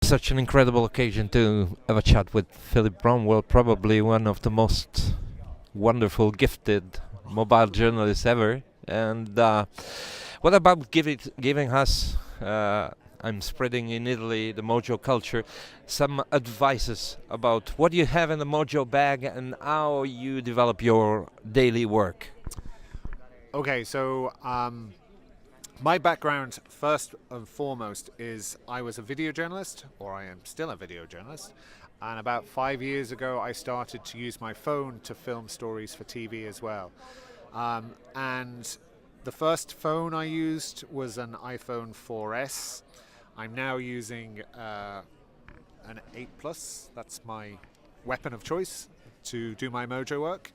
Such an incredible occasion to have a chat with Philip Bromwell, probably one of the most wonderful, gifted mobile journalists ever. And what about giving us, I'm spreading in Italy the Mojo culture, some advices about what you have in the Mojo bag and how you develop your daily work? Okay, so my background, first and foremost, is I was a video journalist, or I am still a video journalist. And about 5 years ago, I started to use my phone to film stories for TV as well. And the first phone I used was an iPhone 4S. I'm now using an 8 Plus. That's my weapon of choice to do my Mojo work.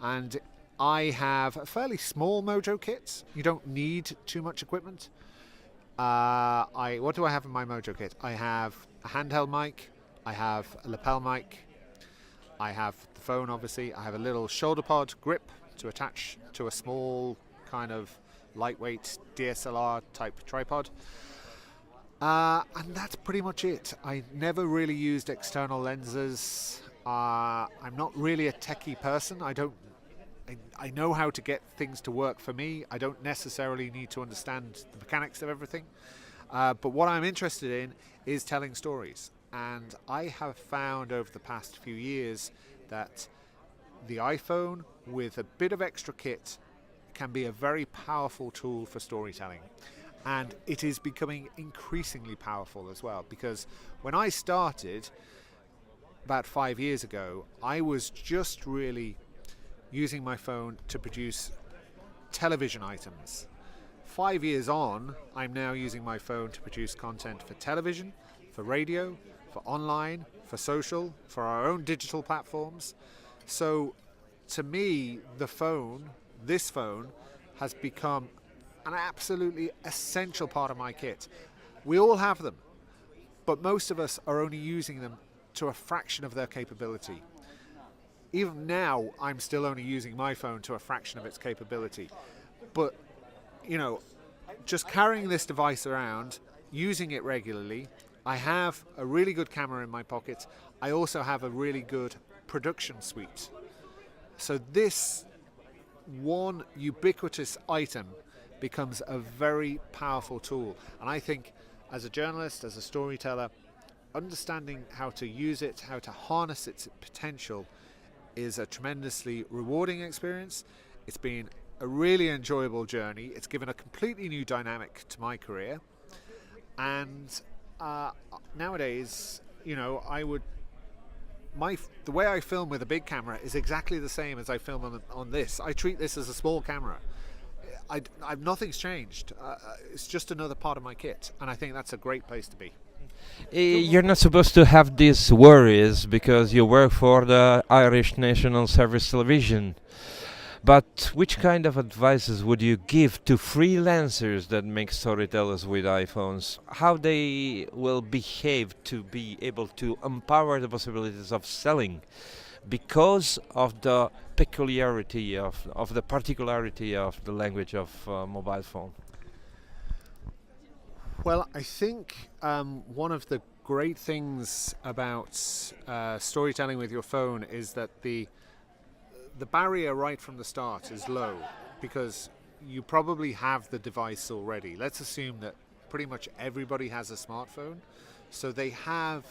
And I have a fairly small Mojo kit. You don't need too much equipment. What do I have in my Mojo kit? I have a handheld mic, I have a lapel mic, I have the phone obviously, I have a little shoulder pod grip to attach to a small kind of lightweight DSLR type tripod. And that's pretty much it. I never really used external lenses. I'm not really a techie person. I know how to get things to work for me. I don't necessarily need to understand the mechanics of everything. But what I'm interested in is telling stories. And I have found over the past few years that the iPhone with a bit of extra kit can be a very powerful tool for storytelling. And it is becoming increasingly powerful as well, because when I started about 5 years ago, I was just really using my phone to produce television items. 5 years on, I'm now using my phone to produce content for television, for radio, for online, for social, for our own digital platforms. So to me, this phone, has become an absolutely essential part of my kit. We all have them, but most of us are only using them to a fraction of their capability. Even now, I'm still only using my phone to a fraction of its capability. But, just carrying this device around, using it regularly, I have a really good camera in my pocket. I also have a really good production suite. So this one ubiquitous item becomes a very powerful tool. And I think as a journalist, as a storyteller, understanding how to use it, how to harness its potential is a tremendously rewarding experience. It's been a really enjoyable journey. It's given a completely new dynamic to my career. And nowadays, the way I film with a big camera is exactly the same as I film on this. I treat this as a small camera. Nothing's changed. It's just another part of my kit, and I think that's a great place to be. You're not supposed to have these worries because you work for the Irish National Service Television. But which kind of advices would you give to freelancers that make storytellers with iPhones? How they will behave to be able to empower the possibilities of selling because of the peculiarity of the particularity of the language of mobile phone? Well, I think one of the great things about storytelling with your phone is that the barrier right from the start is low, because you probably have the device already. Let's assume that pretty much everybody has a smartphone, so they have,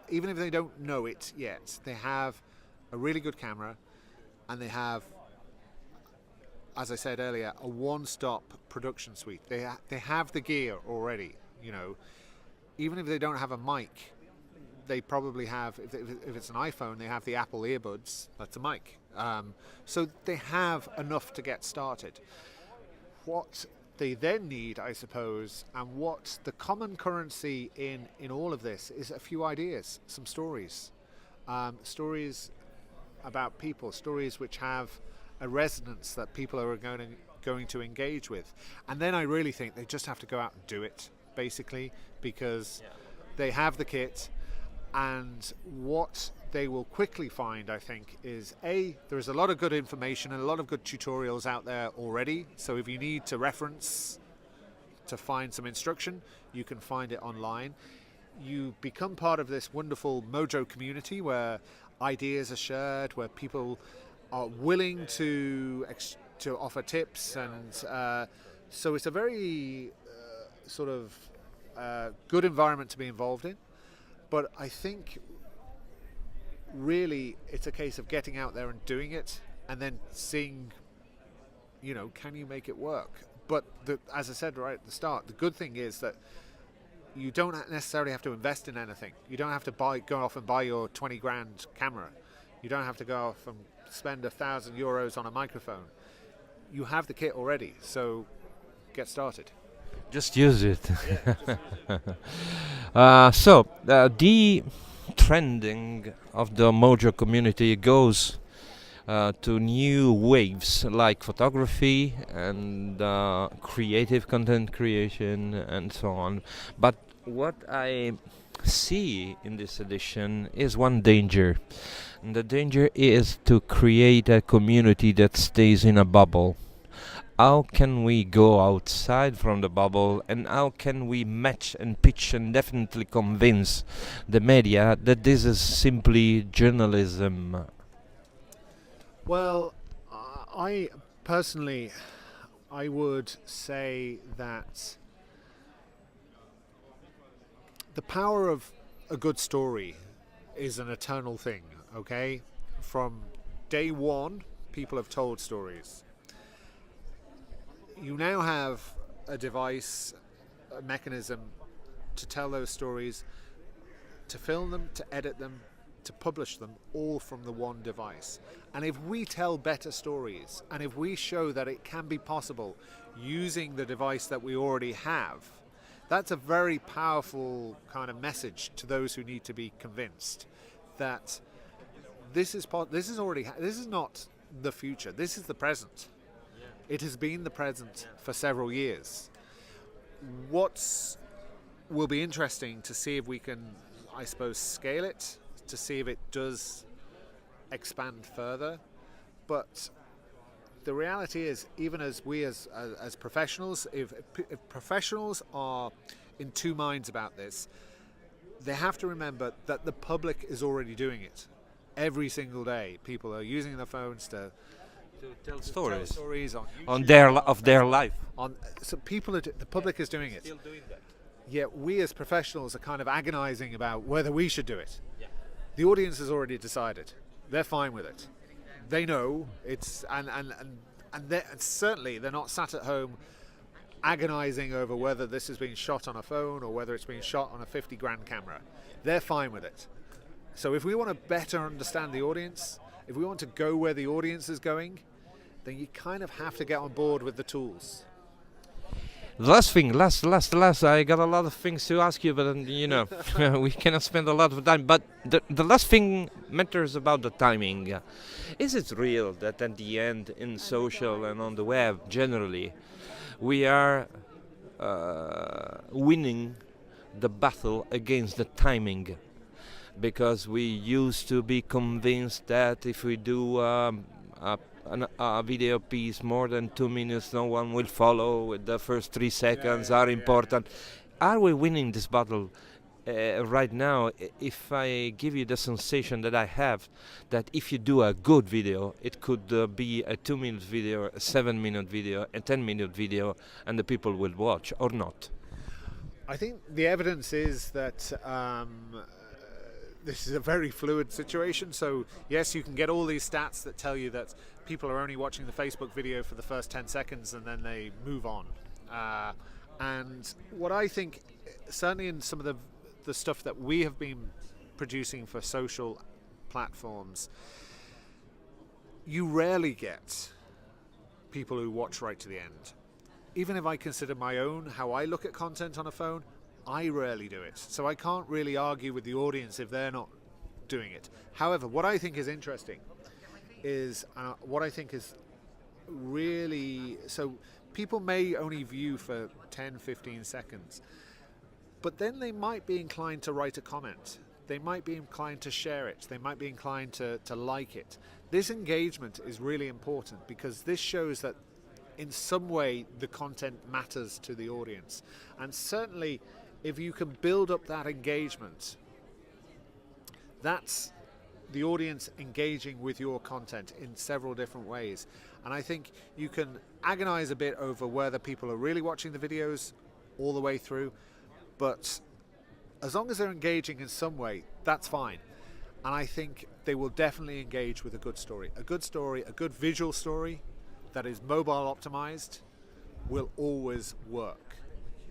even if they don't know it yet, they have a really good camera, and they have, as I said earlier, a one-stop production suite. They have the gear already. Even if they don't have a mic, they probably have, if it's an iPhone, they have the Apple earbuds. That's a mic. So they have enough to get started. What they then need, I suppose, and what the common currency in all of this is a few ideas, some stories. Stories about people, stories which have a resonance that people are going to engage with. And then I really think they just have to go out and do it, basically, because they have the kit. And what they will quickly find, I think, is there is a lot of good information and a lot of good tutorials out there already. So if you need to reference to find some instruction, you can find it online. you become part of this wonderful Mojo community where ideas are shared, where people are willing to offer tips, and so it's a very sort of good environment to be involved in. But I think really it's a case of getting out there and doing it, and then seeing, can you make it work? But as I said right at the start, the good thing is that you don't necessarily have to invest in anything. You don't have to go off and buy your 20 grand camera. You don't have to go off and spend €1,000 on a microphone. You have the kit already, so get started. Just use it. The trending of the Mojo community goes to new waves like photography and creative content creation and so on. But what I see in this edition is one danger. And the danger is to create a community that stays in a bubble. How can we go outside from the bubble, and how can we match and pitch and definitely convince the media that this is simply journalism? Well, I personally, I would say that the power of a good story is an eternal thing, okay? From day one, people have told stories. You now have a device, a mechanism to tell those stories, to film them, to edit them, to publish them, all from the one device. And if we tell better stories, and if we show that it can be possible using the device that we already have, that's a very powerful kind of message to those who need to be convinced that this is not the future. This is the present. It has been the present for several years. What will be interesting to see if we can, I suppose, scale it, to see if it does expand further. But the reality is, even as we as professionals, if professionals are in two minds about this, they have to remember that the public is already doing it. Every single day, people are using their phones to tell stories on on of their life. So the public is doing it. Still doing that. Yet we as professionals are kind of agonizing about whether we should do it. Yeah. The audience has already decided. They're fine with it. They know it's and certainly they're not sat at home agonizing over whether this has been shot on a phone or whether it's been shot on a 50 grand camera. They're fine with it. So if we want to better understand the audience, if we want to go where the audience is going, then you kind of have to get on board with the tools. The last, I got a lot of things to ask you, but we cannot spend a lot of time. But the last thing matters about the timing. Is it real that at the end, in social and on the web generally, we are winning the battle against the timing? Because we used to be convinced that if we do a video piece more than 2 minutes, no one will follow. With the first 3 seconds are important. Are we winning this battle right now? If I give you the sensation that I have, that if you do a good video, it could be a 2-minute video, a 7-minute video, a 10-minute video, and the people will watch, or not? I think the evidence is that this is a very fluid situation. So yes, you can get all these stats that tell you that people are only watching the Facebook video for the first 10 seconds and then they move on. And what I think, certainly in some of the stuff that we have been producing for social platforms, you rarely get people who watch right to the end. Even if I consider my own, how I look at content on a phone, I rarely do it. So I can't really argue with the audience if they're not doing it. However, what I think is interesting is, what I think is really, so people may only view for 10, 15 seconds, but then they might be inclined to write a comment. They might be inclined to share it. They might be inclined to like it. This engagement is really important because this shows that in some way the content matters to the audience. And certainly if you can build up that engagement, that's the audience engaging with your content in several different ways. And I think you can agonize a bit over whether people are really watching the videos all the way through, but as long as they're engaging in some way, that's fine. And I think they will definitely engage with a good story. A good story, a good visual story that is mobile optimized will always work.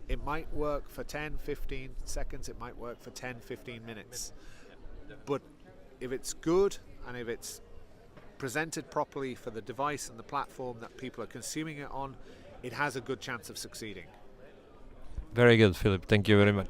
It might work for 10, 15 seconds, it might work for 10, 15 minutes. But if it's good and if it's presented properly for the device and the platform that people are consuming it on, it has a good chance of succeeding. Very good, Philip. Thank you very much.